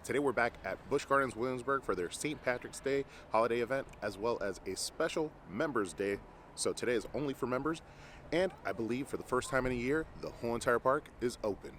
Today we're back at Busch Gardens Williamsburg for their St. Patrick's Day holiday event, as well as a special Members Day. So today is only for members, and I believe for the first time in a year, the whole entire park is open.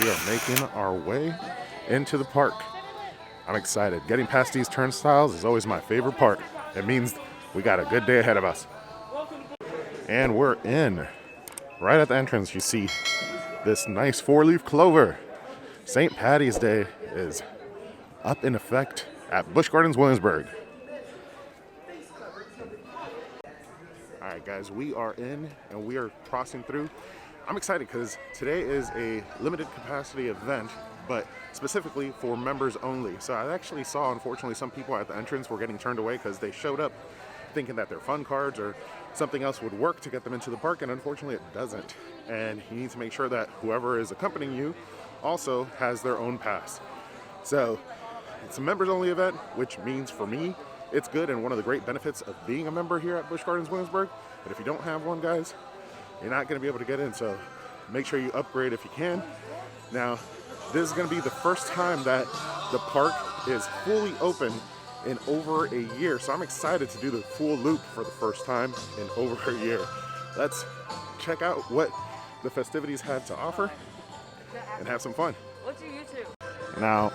We are making our way into the park. I'm excited. Getting past these turnstiles is always my favorite part. It means we got a good day ahead of us. And we're in. Right at the entrance, you see this nice four-leaf clover. St. Patty's Day is up in effect at Busch Gardens Williamsburg. All right, guys, we are in and we are crossing through. I'm excited because today is a limited capacity event, but specifically for members only. So I actually saw, unfortunately, some people at the entrance were getting turned away because they showed up thinking that their fun cards or something else would work to get them into the park, and unfortunately it doesn't. And you need to make sure that whoever is accompanying you also has their own pass. So it's a members only event, which means for me, it's good, and one of the great benefits of being a member here at Busch Gardens Williamsburg. But if you don't have one, guys, you're not going to be able to get in, so make sure you upgrade if you can. Now, this is going to be the first time that the park is fully open in over a year, so I'm excited to do the full loop for the first time in over a year. Let's check out what the festivities had to offer and have some fun. What's your YouTube? Now,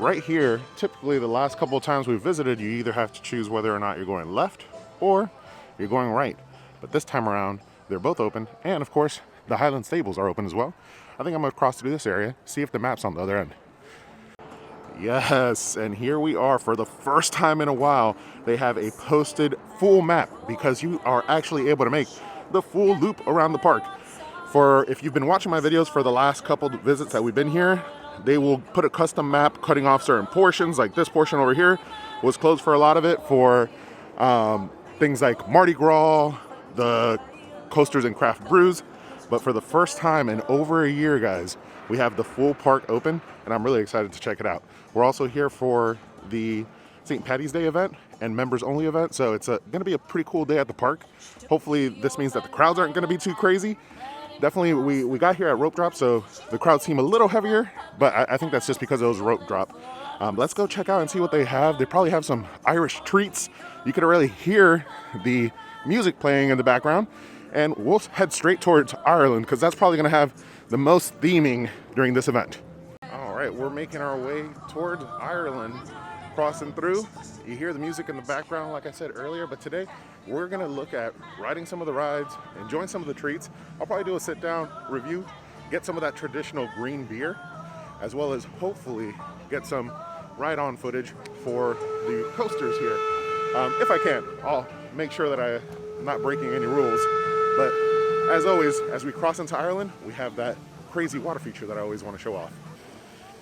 right here, typically the last couple of times we've visited, you either have to choose whether or not you're going left or you're going right. But this time around, they're both open, and of course, the Highland Stables are open as well. I think I'm gonna cross through this area, see if the map's on the other end. Yes, and here we are. For the first time in a while, they have a posted full map because you are actually able to make the full loop around the park. If you've been watching my videos for the last couple of visits that we've been here, they will put a custom map cutting off certain portions, like this portion over here was closed for a lot of it for things like Mardi Gras, the coasters and craft brews. But for the first time in over a year, guys, we have the full park open, and I'm really excited to check it out. We're also here for the St. Patty's Day event and members only event, so it's going to be a pretty cool day at the park. Hopefully this means that the crowds aren't going to be too crazy. Definitely, we got here at rope drop, so the crowds seem a little heavier, but I think that's just because it was rope drop. Let's go check out and see what they have. They probably have some Irish treats. You could really hear the music playing in the background. And we'll head straight towards Ireland because that's probably going to have the most theming during this event. All right, we're making our way towards Ireland, crossing through. You hear the music in the background, like I said earlier, but today we're going to look at riding some of the rides, enjoying some of the treats. I'll probably do a sit-down review, get some of that traditional green beer, as well as hopefully get some ride-on footage for the coasters here. If I can, I'll make sure that I'm not breaking any rules. But as always, as we cross into Ireland, we have that crazy water feature that I always want to show off.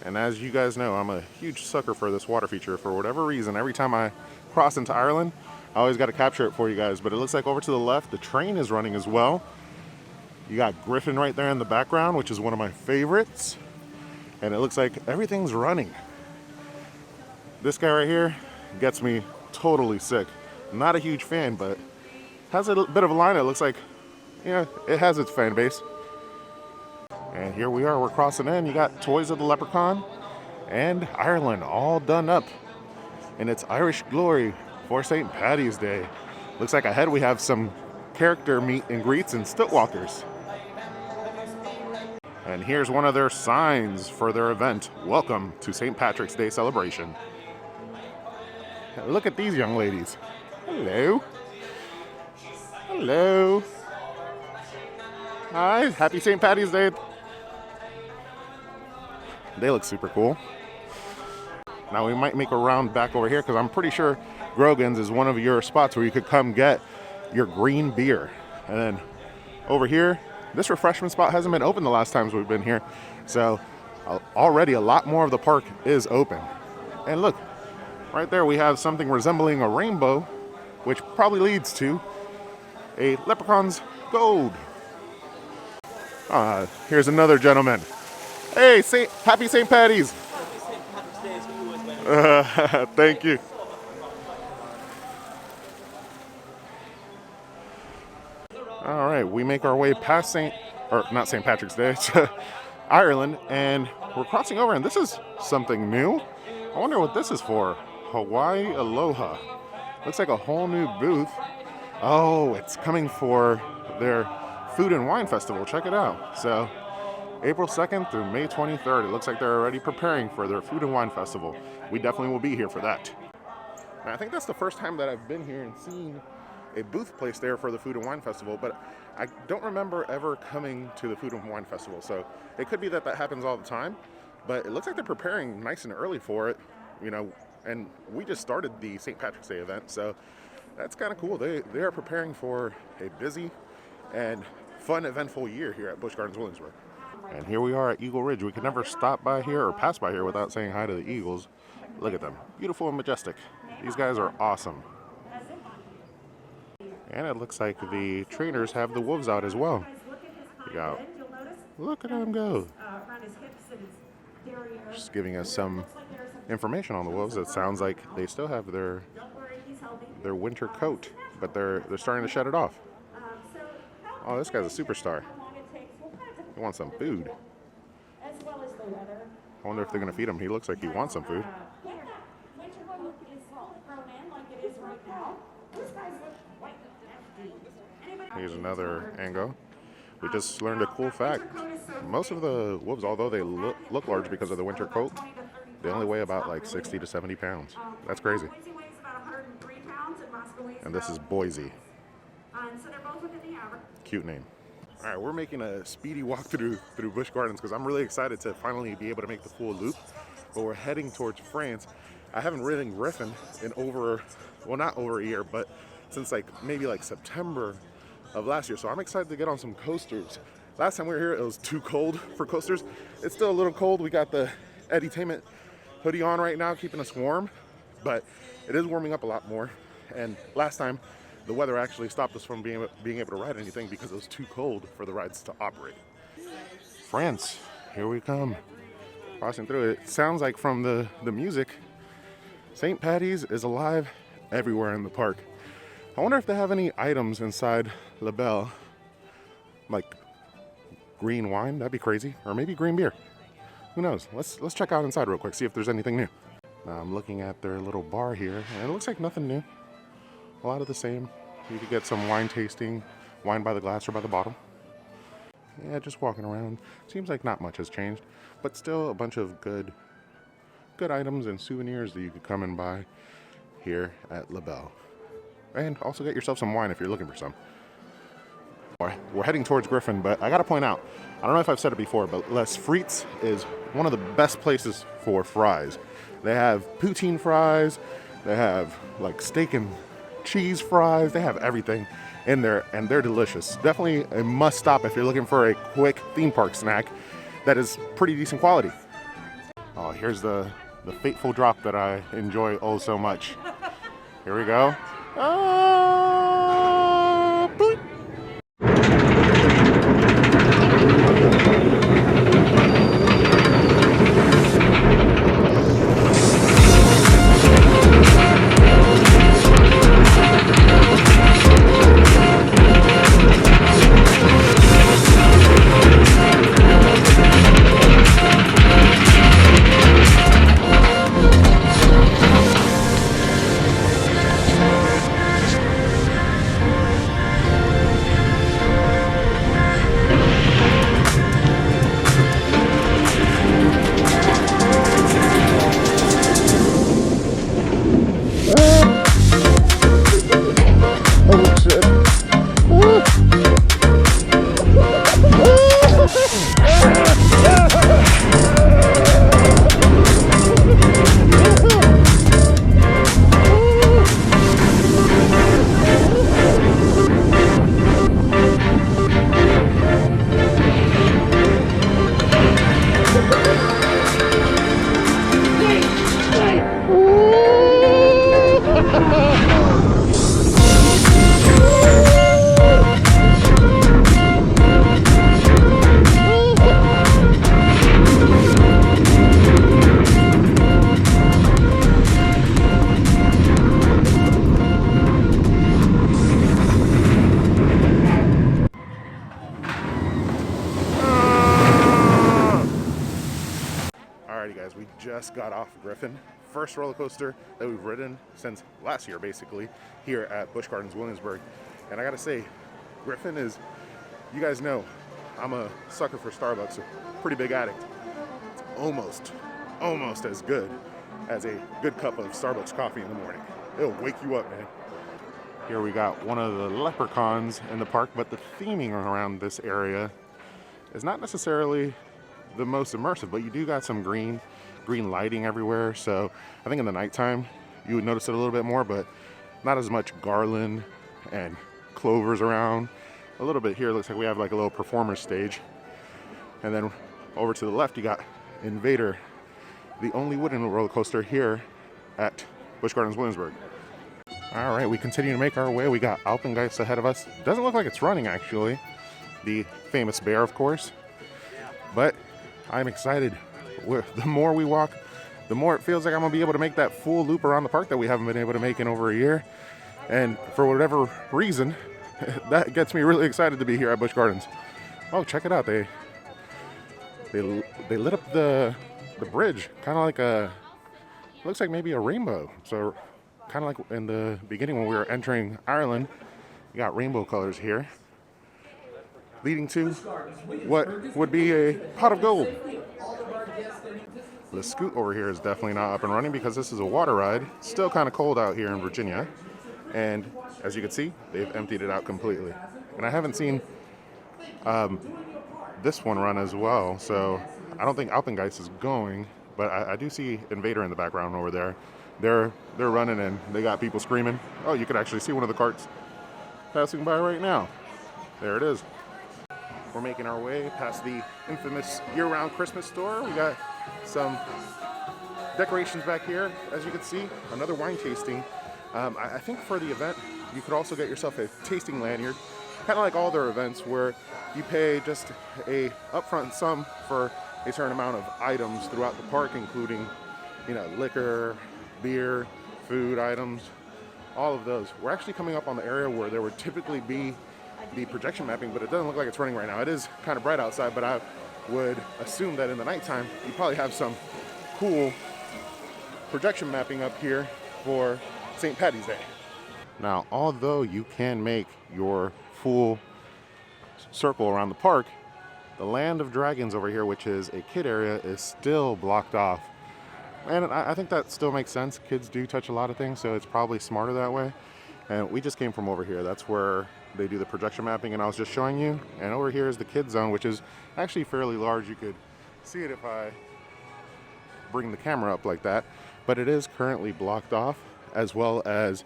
And as you guys know, I'm a huge sucker for this water feature. For whatever reason, every time I cross into Ireland, I always got to capture it for you guys. But it looks like over to the left, the train is running as well. You got Griffon right there in the background, which is one of my favorites. And it looks like everything's running. This guy right here gets me totally sick. Not a huge fan, but has a bit of a line. It looks like, yeah, it has its fan base. And here we are, we're crossing in. You got Toys of the Leprechaun and Ireland all done up in its Irish glory for St. Patty's Day. Looks like ahead we have some character meet and greets and stilt walkers. And here's one of their signs for their event. Welcome to St. Patrick's Day celebration. Look at these young ladies. Hello. Hello. Hi, happy St. Patty's Day. They look super cool. Now we might make a round back over here because I'm pretty sure Grogan's is one of your spots where you could come get your green beer. And then over here, this refreshment spot hasn't been open the last times we've been here. So already a lot more of the park is open. And look, Right there we have something resembling a rainbow, which probably leads to a leprechaun's gold. Here's another gentleman. Hey, happy St. Patty's. Thank you. All right, we make our way past not St. Patrick's Day, to Ireland, and we're crossing over, and this is something new. I wonder what this is for. Hawaii Aloha. Looks like a whole new booth. Oh, it's coming for their Food and Wine Festival. Check it out. So, April 2nd through May 23rd. It looks like they're already preparing for their Food and Wine Festival. We definitely will be here for that. And I think that's the first time that I've been here and seen a booth placed there for the Food and Wine Festival, but I don't remember ever coming to the Food and Wine Festival. So it could be that happens all the time, but it looks like they're preparing nice and early for it, you know, and we just started the St. Patrick's Day event, so that's kind of cool. They are preparing for a busy and fun, eventful year here at Busch Gardens Williamsburg. And here we are at Eagle Ridge. We could never stop by here or pass by here without saying hi to the Eagles. Look at them, beautiful and majestic. These guys are awesome. And it looks like the trainers have the wolves out as well. Look at them go. Just giving us some information on the wolves. It sounds like they still have their winter coat, but they're starting to shed it off. Oh, this guy's a superstar. He wants some food. I wonder if they're going to feed him. He looks like he wants some food. Here's another angle. We just learned a cool fact. Most of the wolves, although they look large because of the winter coat, they only weigh about like 60 to 70 pounds. That's crazy. And this is Boise. Cute name. All right, we're making a speedy walk through Busch Gardens because I'm really excited to finally be able to make the full loop. But we're heading towards France. I haven't ridden Griffon in not over a year, but since maybe September of last year. So I'm excited to get on some coasters. Last time we were here, it was too cold for coasters. It's still a little cold. We got the Edutainment hoodie on right now, keeping us warm, but it is warming up a lot more. And last time, the weather actually stopped us from being able to ride anything because it was too cold for the rides to operate. France, here we come. Crossing through it. Sounds like from the music, St. Patty's is alive everywhere in the park. I wonder if they have any items inside La Belle, like green wine. That'd be crazy. Or maybe green beer. Who knows? Let's check out inside real quick, see if there's anything new. Now I'm looking at their little bar here, and it looks like nothing new. A lot of the same. You could get some wine tasting, wine by the glass or by the bottle. Yeah, just walking around. Seems like not much has changed, but still a bunch of good items and souvenirs that you could come and buy here at La Belle. And also get yourself some wine if you're looking for some. We're heading towards Griffon, but I gotta point out, I don't know if I've said it before, but Les Frites is one of the best places for fries. They have poutine fries, they have steak and cheese fries, they have everything in there, and they're delicious. Definitely a must stop if you're looking for a quick theme park snack that is pretty decent quality. Oh, here's the fateful drop that I enjoy oh so much. Here we go. Boop. just got off Griffon. First roller coaster that we've ridden since last year, basically, here at Busch Gardens Williamsburg. And I gotta say, Griffon is, you guys know, I'm a sucker for Starbucks, a pretty big addict. It's almost as good as a good cup of Starbucks coffee in the morning. It'll wake you up, man. Here we got one of the leprechauns in the park, but the theming around this area is not necessarily the most immersive, but you do got some green lighting everywhere. So I think in the nighttime you would notice it a little bit more, but not as much garland and clovers around. A little bit here, looks like we have like a little performer stage. And then over to the left you got Invader, the only wooden roller coaster here at Busch Gardens Williamsburg. All right, we continue to make our way. We got Alpengeist ahead of us. Doesn't look like it's running, actually. The famous bear, of course. But I'm excited. The more we walk, the more it feels like I'm gonna be able to make that full loop around the park that we haven't been able to make in over a year. And for whatever reason, that gets me really excited to be here at Busch Gardens. Oh, check it out. They lit up the bridge, kind of like looks like maybe a rainbow. So kind of like in the beginning when we were entering Ireland, you got rainbow colors here, leading to what would be a pot of gold. The scoot over here is definitely not up and running because this is a water ride. Still kind of cold out here in Virginia. And as you can see, they've emptied it out completely. And I haven't seen this one run as well, so I don't think Alpengeist is going, but I do see Invader in the background over there. They're running and they got people screaming. Oh, you could actually see one of the carts passing by right now. There it is. We're making our way past the infamous year-round Christmas store. We got some decorations back here, as you can see. Another wine tasting. I think for the event, you could also get yourself a tasting lanyard, kind of like all their events, where you pay just a upfront sum for a certain amount of items throughout the park, including, liquor, beer, food items, all of those. We're actually coming up on the area where there would typically be the projection mapping, but it doesn't look like it's running right now. It is kind of bright outside, but I would assume that in the nighttime, you probably have some cool projection mapping up here for St. Paddy's Day. Now, although you can make your full circle around the park, the Land of Dragons over here, which is a kid area, is still blocked off. And I think that still makes sense. Kids do touch a lot of things, so it's probably smarter that way. And we just came from over here. That's where they do the projection mapping, and I was just showing you. And over here is the kids zone, which is actually fairly large. You could see it if I bring the camera up like that. But it is currently blocked off, as well as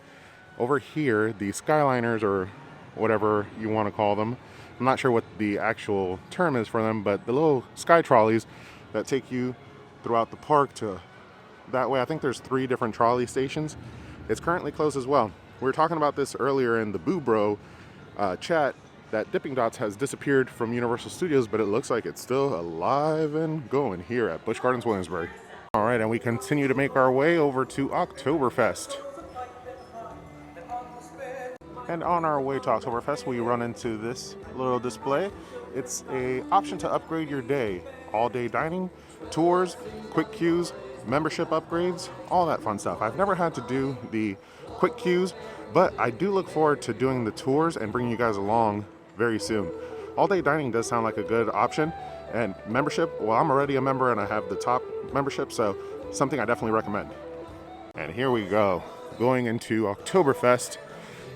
over here, the Skyliners, or whatever you want to call them. I'm not sure what the actual term is for them, but the little sky trolleys that take you throughout the park to that way. I think there's 3 different trolley stations. It's currently closed as well. We were talking about this earlier in the Boo Bro chat, that Dipping Dots has disappeared from Universal Studios, but it looks like it's still alive and going here at Busch Gardens Williamsburg. All right, and we continue to make our way over to Oktoberfest. And on our way to Oktoberfest, we run into this little display. It's an option to upgrade your day. All-day dining, tours, quick queues, membership upgrades, all that fun stuff. I've never had to do the quick queues, but I do look forward to doing the tours and bringing you guys along very soon. All-day dining does sound like a good option. And membership, well, I'm already a member and I have the top membership, so something I definitely recommend. And here we go, going into Oktoberfest.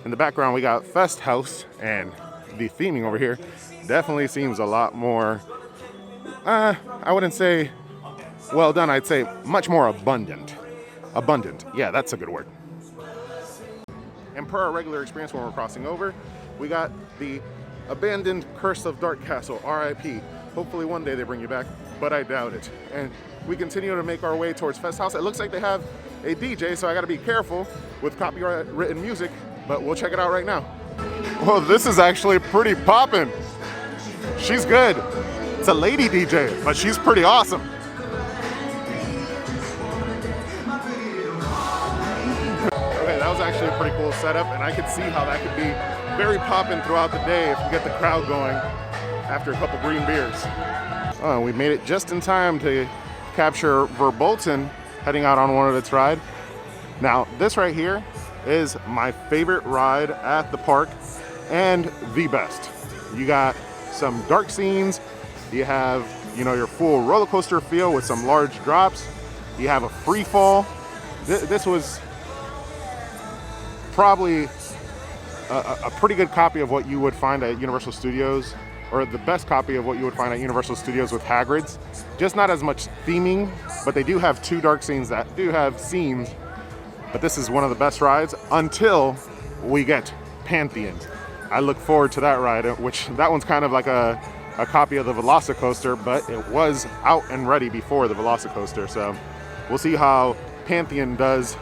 In the background, we got Fest House, and the theming over here definitely seems a lot more, I wouldn't say well done, I'd say much more abundant. Abundant, yeah, that's a good word. And per our regular experience when we're crossing over, we got the abandoned Curse of Dark Castle, RIP. Hopefully one day they bring you back, but I doubt it. And we continue to make our way towards Fest House. It looks like they have a DJ, so I gotta be careful with copyright-written music, but we'll check it out right now. Well, this is actually pretty poppin'. She's good. It's a lady DJ, but she's pretty awesome. Okay, that was actually a pretty cool setup, and I could see how that could be very poppin' throughout the day if you get the crowd going after a couple green beers. Oh, we made it just in time to capture Verbolten heading out on one of its ride. Now, this right here is my favorite ride at the park and the best. You got some dark scenes, you have, you know, your full roller coaster feel with some large drops, you have a free fall. This was probably a pretty good copy of what you would find at Universal Studios, or the best copy of what you would find at Universal Studios with Hagrid's. Just not as much theming, but they do have two dark scenes that do have scenes. But this is one of the best rides until we get Pantheon. I look forward to that ride, which that one's kind of like a copy of the Velocicoaster, but it was out and ready before the Velocicoaster. So we'll see how Pantheon does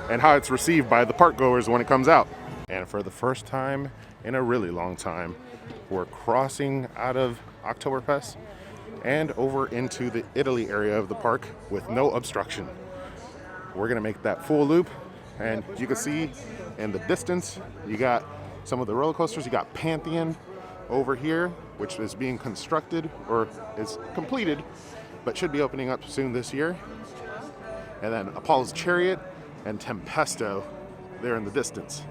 and how it's received by the park goers when it comes out. And for the first time in a really long time, we're crossing out of Oktoberfest and over into the Italy area of the park with no obstruction. We're gonna make that full loop, and you can see in the distance, you got some of the roller coasters. You got Pantheon over here, which is being constructed or is completed, but should be opening up soon this year. And then Apollo's Chariot and Tempesto there in the distance.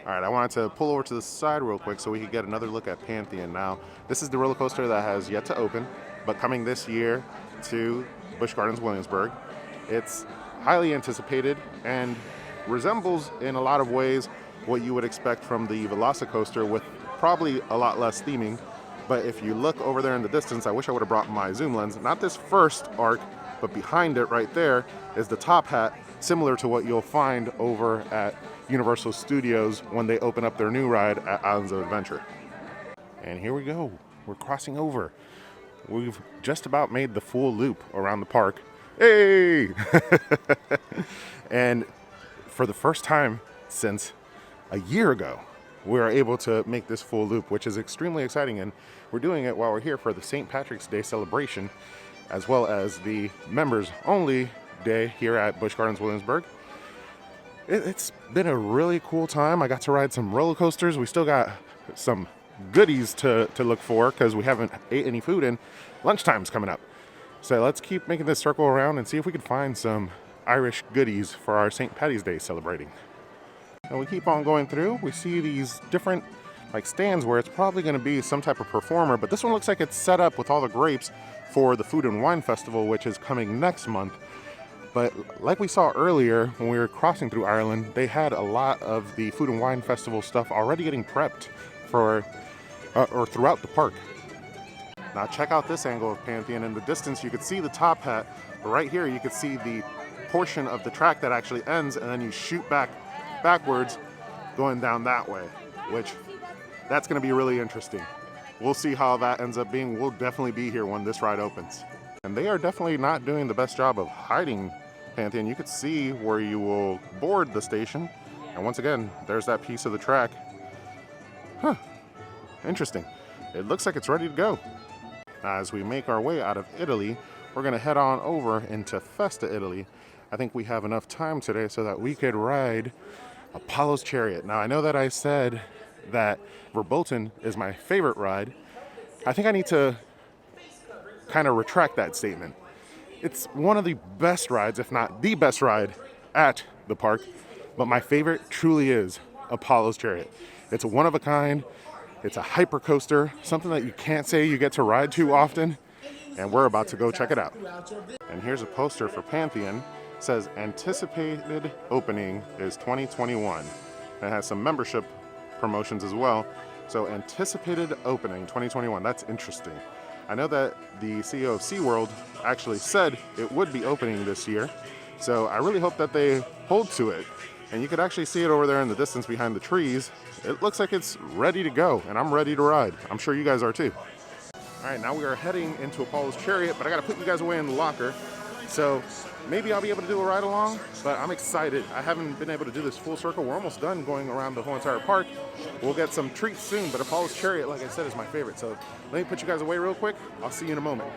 All right, I wanted to pull over to the side real quick so we could get another look at Pantheon. Now, this is the roller coaster that has yet to open, but coming this year to Busch Gardens Williamsburg. It's highly anticipated and resembles in a lot of ways what you would expect from the Velocicoaster, with probably a lot less theming. But if you look over there in the distance, I wish I would have brought my zoom lens. Not this first arc, but behind it right there is the top hat, similar to what you'll find over at Universal Studios when they open up their new ride at Islands of Adventure. And here we go. We're crossing over. We've just about made the full loop around the park. Hey! And for the first time since a year ago, we are able to make this full loop, which is extremely exciting. And we're doing it while we're here for the St. Patrick's Day celebration, as well as the members only day here at Busch Gardens Williamsburg. It's been a really cool time. I got to ride some roller coasters. We still got some goodies to look for because we haven't ate any food, and lunchtime's coming up. So let's keep making this circle around and see if we can find some Irish goodies for our St. Patty's Day celebrating. And we keep on going through. We see these different like stands where it's probably going to be some type of performer, but this one looks like it's set up with all the grapes for the Food and Wine Festival, which is coming next month. But like we saw earlier when we were crossing through Ireland, they had a lot of the Food and Wine Festival stuff already getting prepped for or throughout the park. Now check out this angle of Pantheon. In the distance you could see the top hat, but right here you could see the portion of the track that actually ends, and then you shoot backwards going down that way, which that's going to be really interesting. We'll see how that ends up being. We'll definitely be here when this ride opens. And they are definitely not doing the best job of hiding Pantheon. You could see where you will board the station, and once again there's that piece of the track. Interesting. It looks like it's ready to go. Now, as we make our way out of Italy, we're going to head on over into Festa, Italy. I think we have enough time today so that we could ride Apollo's Chariot. Now, I know that I said that Verbolten is my favorite ride. I think I need to kind of retract that statement. It's one of the best rides, if not the best ride at the park, but my favorite truly is Apollo's Chariot. It's a one of a kind. It's a hyper coaster, something that you can't say you get to ride too often, and we're about to go check it out. And here's a poster for Pantheon. It says anticipated opening is 2021. It has some membership promotions as well. So anticipated opening 2021, that's interesting. I know that the CEO of SeaWorld actually said it would be opening this year, so I really hope that they hold to it. And you could actually see it over there in the distance behind the trees. It looks like it's ready to go, and I'm ready to ride. I'm sure you guys are too. All right, now we are heading into Apollo's Chariot, but I gotta put you guys away in the locker. So maybe I'll be able to do a ride along, but I'm excited. I haven't been able to do this full circle. We're almost done going around the whole entire park. We'll get some treats soon, but Apollo's Chariot, like I said, is my favorite. So let me put you guys away real quick. I'll see you in a moment.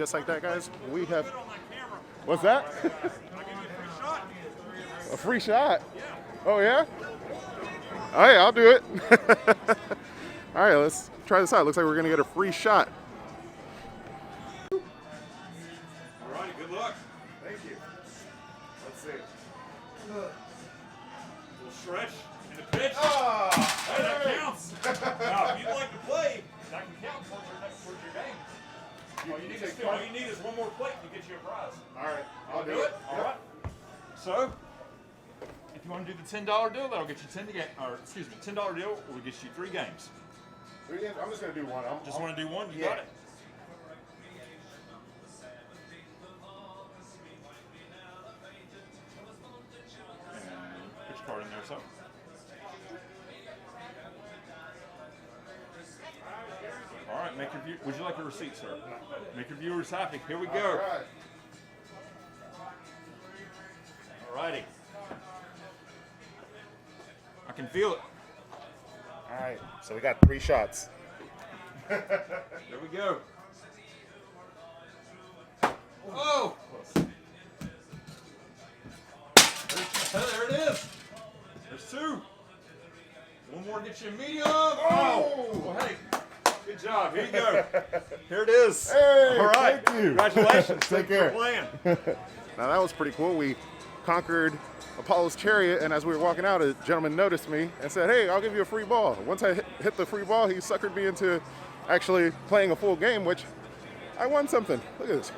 just like that, guys, we have... What's that? A free shot? Oh, yeah? Oh, yeah, I'll do it. All right, let's try this out. Looks like we're going to get a free shot. All right, good luck. Thank you. Let's see. A little stretch and a pitch. Oh, hey, that counts. Now, if you'd like to play, that can count towards your game. All you need is one more plate to get you a prize. all right, I'll do it. All right. So, if you want to do the $10 deal, that'll get you $10 deal will get you 3 games. 3 games? I'm just going to do one. Just want to do one? You Yeah. got it. And put your card in there, so. All right, make your view. Would you like a receipt, sir? Make your viewers happy. Here we go. All right. All righty. I can feel it. All right, so we got 3 shots. There we go. Oh! There it is. There's 2. One more gets you a medium. Oh! Well, hey, good job. Here you go. Here it is. Hey, all right. thank you. Congratulations. Take Thank you care. for playing. Now that was pretty cool. We conquered Apollo's Chariot, and as we were walking out, a gentleman noticed me and said, hey, I'll give you a free ball. Once I hit the free ball, he suckered me into actually playing a full game, which I won something. Look at this.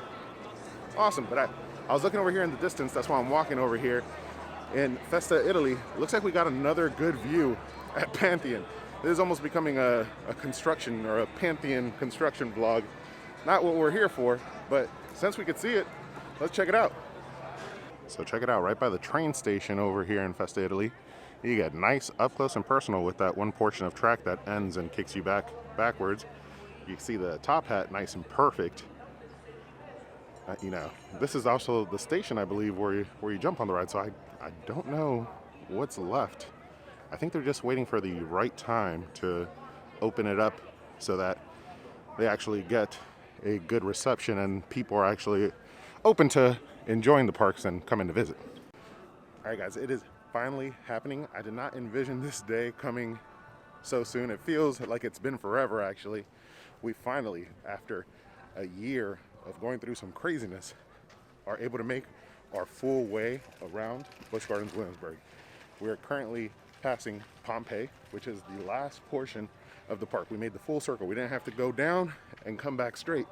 Awesome. But I was looking over here in the distance. That's why I'm walking over here in Festa, Italy. Looks like we got another good view at Pantheon. This is almost becoming a construction or a Pantheon construction vlog. Not what we're here for, but since we could see it, let's check it out. So check it out, right by the train station over here in Festa, Italy. You get nice up close and personal with that one portion of track that ends and kicks you backwards. You can see the top hat nice and perfect. You know, this is also the station, I believe, where you jump on the ride. So I don't know what's left. I think they're just waiting for the right time to open it up so that they actually get a good reception and people are actually open to enjoying the parks and coming to visit. All right, guys, it is finally happening. I did not envision this day coming so soon. It feels like it's been forever, actually. We finally, after a year of going through some craziness, are able to make our full way around Busch Gardens Williamsburg. We are currently passing Pompeii, which is the last portion of the park. We made the full circle. We didn't have to go down and come back straight.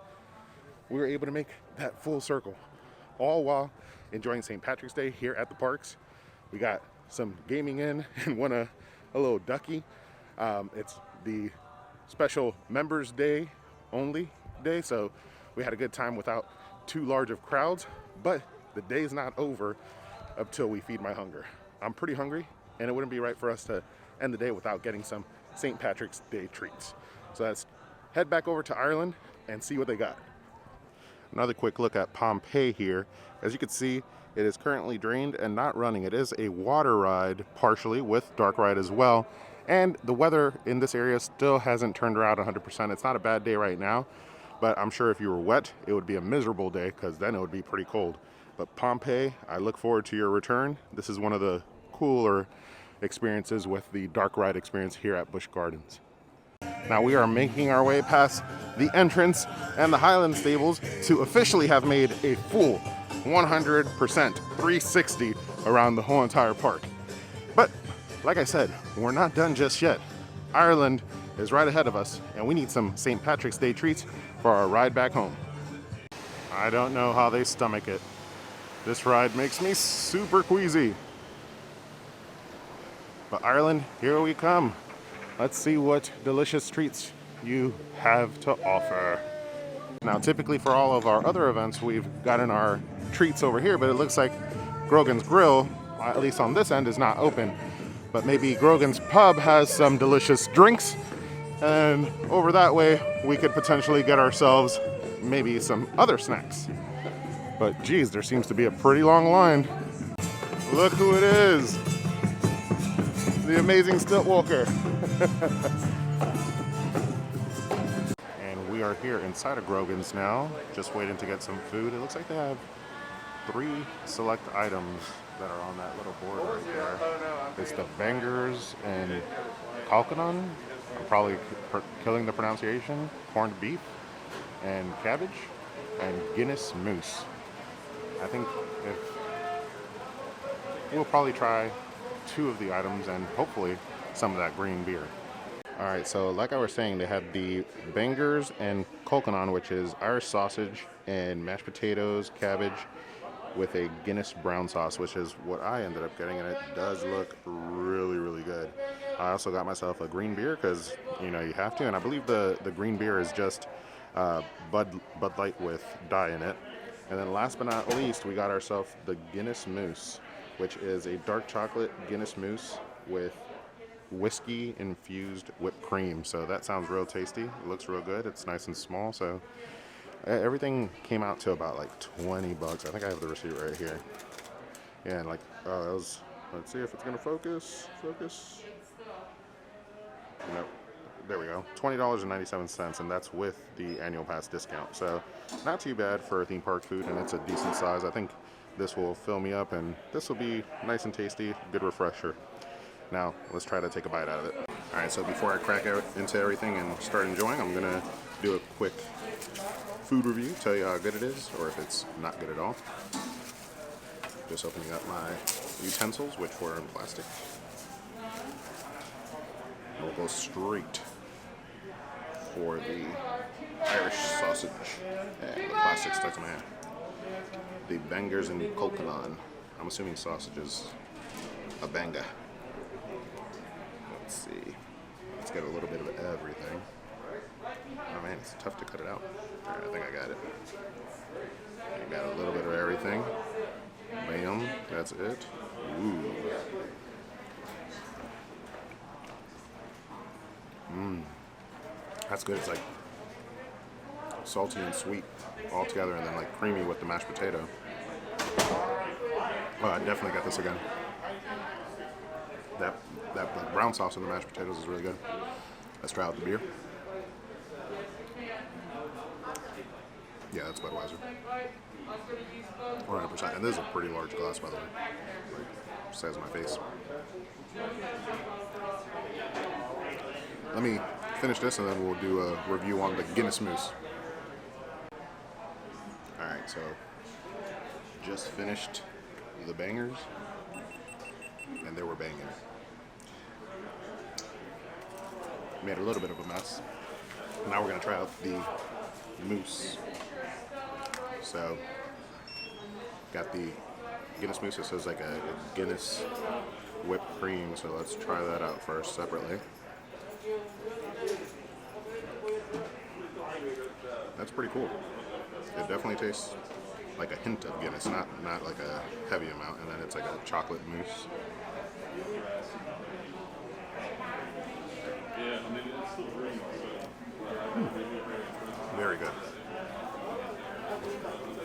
We were able to make that full circle, all while enjoying St. Patrick's Day here at the parks. We got some gaming in and won a little ducky. It's the special members day only day, so we had a good time without too large of crowds, but the day's not over until we feed my hunger. I'm pretty hungry, and it wouldn't be right for us to end the day without getting some St. Patrick's Day treats. So let's head back over to Ireland and see what they got. Another quick look at Pompeii here. As you can see, it is currently drained and not running. It is a water ride partially with dark ride as well. And the weather in this area still hasn't turned around 100%. It's not a bad day right now, but I'm sure if you were wet, it would be a miserable day because then it would be pretty cold. But Pompeii, I look forward to your return. This is one of the cooler experiences with the dark ride experience here at Busch Gardens. Now we are making our way past the entrance and the Highland stables to officially have made a full 100% 360 around the whole entire park. But like I said, we're not done just yet. Ireland is right ahead of us, and we need some St. Patrick's Day treats for our ride back home. I don't know how they stomach it. This ride makes me super queasy. But Ireland, here we come. Let's see what delicious treats you have to offer. Now, typically for all of our other events, we've gotten our treats over here, but it looks like Grogan's Grill, at least on this end, is not open. But maybe Grogan's Pub has some delicious drinks, and over that way, we could potentially get ourselves maybe some other snacks. But geez, there seems to be a pretty long line. Look who it is. The amazing stilt walker. And we are here inside of Grogan's now, just waiting to get some food. It looks like they have 3 select items that are on that little board right there. It's the bangers and kalkanon. I'm probably killing the pronunciation. Corned beef and cabbage and Guinness moose. I think we'll probably try 2 of the items and hopefully some of that green beer. All right, so like I was saying, they have the bangers and kalkanon, which is Irish sausage and mashed potatoes, cabbage with a Guinness brown sauce, which is what I ended up getting, and it does look really, really good. I also got myself a green beer because, you know, you have to, and I believe the green beer is just Bud Light with dye in it. And then last but not least, we got ourselves the Guinness Moose, which is a dark chocolate Guinness Moose with whiskey infused whipped cream. So that sounds real tasty. It looks real good. It's nice and small. So everything came out to about like 20 bucks. I think I have the receipt right here. Yeah, and like, that was, let's see if it's gonna focus. Nope. There we go. $20.97, and that's with the annual pass discount. So not too bad for a theme park food, and it's a decent size. I think this will fill me up, and this will be nice and tasty, good refresher. Now, let's try to take a bite out of it. All right, so before I crack out into everything and start enjoying, I'm gonna do a quick food review, tell you how good it is, or if it's not good at all. Just opening up my utensils, which were in plastic. We'll go straight for the Irish sausage. And the plastic stuck in my hand. The bangers and kalkanon. I'm assuming sausage is a banga. Let's see. Let's get a little bit of everything. Oh man, it's tough to cut it out. Alright, I think I got it. I got a little bit of everything. Bam, that's it. Ooh. That's good. It's like salty and sweet all together, and then like creamy with the mashed potato. Oh, I definitely got this again. That brown sauce in the mashed potatoes is really good. Let's try out the beer. Yeah, that's Budweiser. 100%. And this is a pretty large glass, by the way. Like, size of my face. Let me finish this and then we'll do a review on the Guinness Moose. Alright, so just finished the bangers, and they were banging. Made a little bit of a mess. Now we're going to try out the moose. So, got the Guinness Moose. It says like a Guinness whipped cream, so let's try that out first separately. That's pretty cool. It definitely tastes like a hint of Guinness, not like a heavy amount, and then it's like a chocolate mousse. Very good.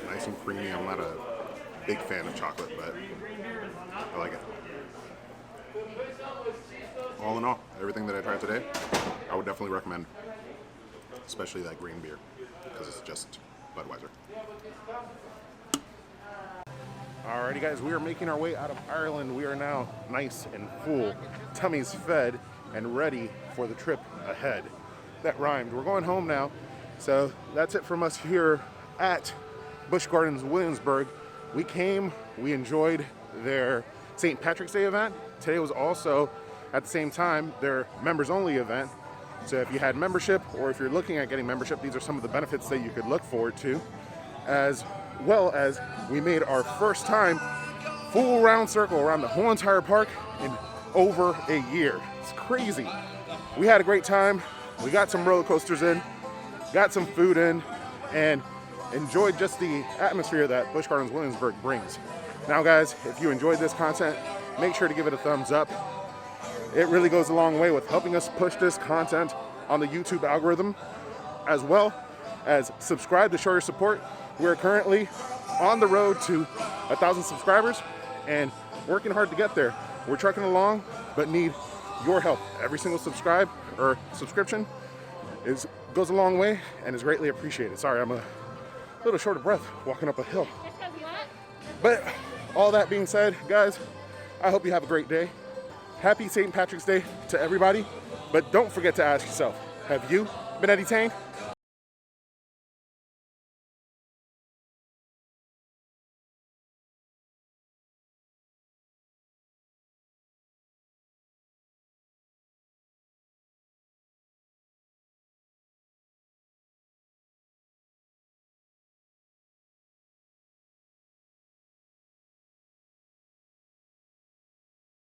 Nice and creamy. I'm not a big fan of chocolate, but I like it. All in all, everything that I tried today, I would definitely recommend, especially that green beer, because it's just Budweiser. Alrighty guys, we are making our way out of Ireland. We are now nice and full, tummies fed, and ready for the trip ahead. That rhymed. We're going home now. So that's it from us here at Busch Gardens Williamsburg. We came, we enjoyed their St. Patrick's Day event. Today was also, at the same time, their members only event. So if you had membership, or if you're looking at getting membership, these are some of the benefits that you could look forward to. As well as we made our first time full round circle around the whole entire park in over a year. It's crazy. We had a great time. We got some roller coasters in, got some food in, and enjoyed just the atmosphere that Busch Gardens Williamsburg brings. Now guys, if you enjoyed this content, make sure to give it a thumbs up. It really goes a long way with helping us push this content on the YouTube algorithm, as well as subscribe to show your support. We're currently on the road to 1,000 subscribers and working hard to get there. We're trucking along, but need your help. Every single subscription is goes a long way and is greatly appreciated. Sorry, I'm a little short of breath walking up a hill. But all that being said, guys, I hope you have a great day. Happy St. Patrick's Day to everybody. But don't forget to ask yourself, have you been entertained?